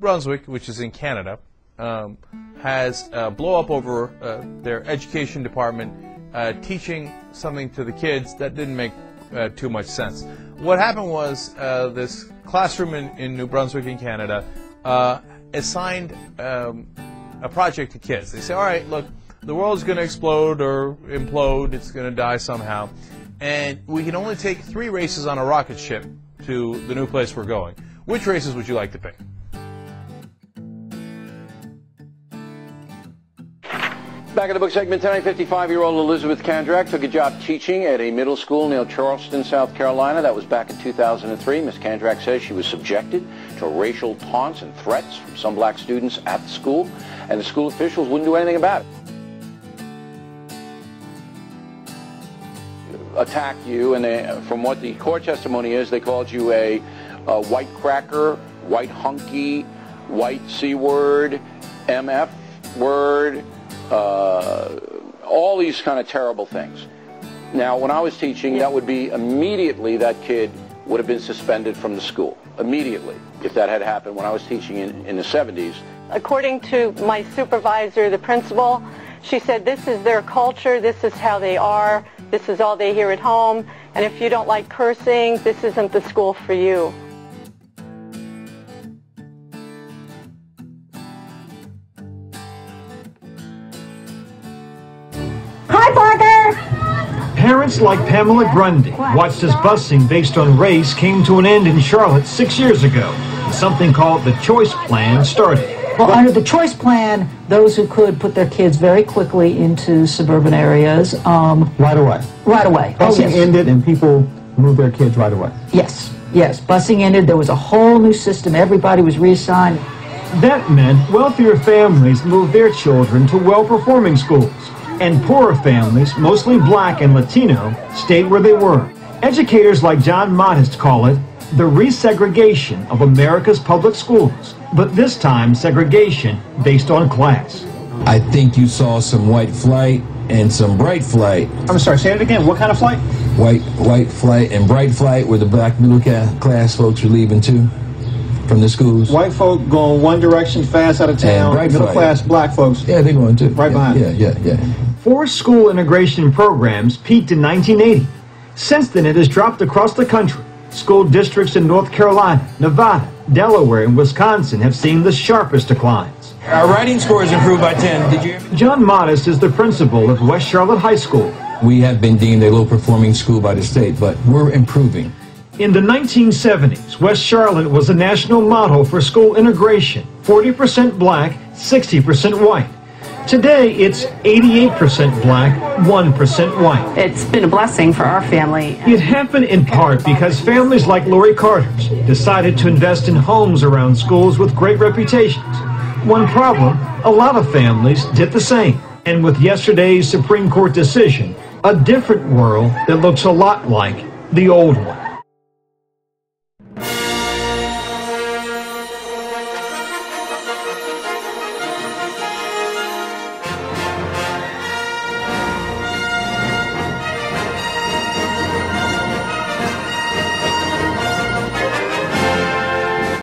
Brunswick, which is in Canada, has blow up over their education department teaching something to the kids that didn't make too much sense. What happened was this classroom in New Brunswick in Canada assigned a project to kids. They say, all right, look, the world's going to explode or implode, it's going to die somehow, and we can only take 3 races on a rocket ship to the new place we're going. Which races would you like to pick? Back in the book segment tonight, 55-year-old Elizabeth Kandrak took a job teaching at a middle school near Charleston, South Carolina. That was back in 2003. Ms. Kandrak says she was subjected to racial taunts and threats from some black students at the school, and the school officials wouldn't do anything about it. Attacked you, and from what the court testimony is, they called you a white cracker, white hunky, white C-word, MF word, all these kind of terrible things. Now, when I was teaching, that would be immediately that kid would have been suspended from the school. Immediately, if that had happened when I was teaching in the 70s. According to my supervisor, the principal, she said this is their culture, this is how they are, this is all they hear at home, and if you don't like cursing, this isn't the school for you. Hi, Parker! Parents like Pamela Grundy watched as busing based on race came to an end in Charlotte 6 years ago. Something called the Choice Plan started. Well, under the Choice Plan, those who could put their kids very quickly into suburban areas. Right away. Right away. Busing ended and people moved their kids right away. Yes, yes. Busing ended. There was a whole new system. Everybody was reassigned. That meant wealthier families moved their children to well-performing schools, and poorer families, mostly black and Latino, stayed where they were. Educators like John Modest call it the resegregation of America's public schools, but this time segregation based on class. I think you saw some white flight and some bright flight. I'm sorry, say it again. What kind of flight? White flight and bright flight, where the black middle class folks were leaving too from the schools. White folk going one direction fast out of town. Middle class black folks. Yeah, they're going too. Right behind. Yeah. Forced school integration programs peaked in 1980. Since then, it has dropped across the country. School districts in North Carolina, Nevada, Delaware, and Wisconsin have seen the sharpest declines. Our writing scores improved by 10. Did you? John Modest is the principal of West Charlotte High School. We have been deemed a low-performing school by the state, but we're improving. In the 1970s, West Charlotte was a national model for school integration, 40% black, 60% white. Today, it's 88% black, 1% white. It's been a blessing for our family. It happened in part because families like Lori Carter's decided to invest in homes around schools with great reputations. One problem, a lot of families did the same. And with yesterday's Supreme Court decision, a different world that looks a lot like the old one.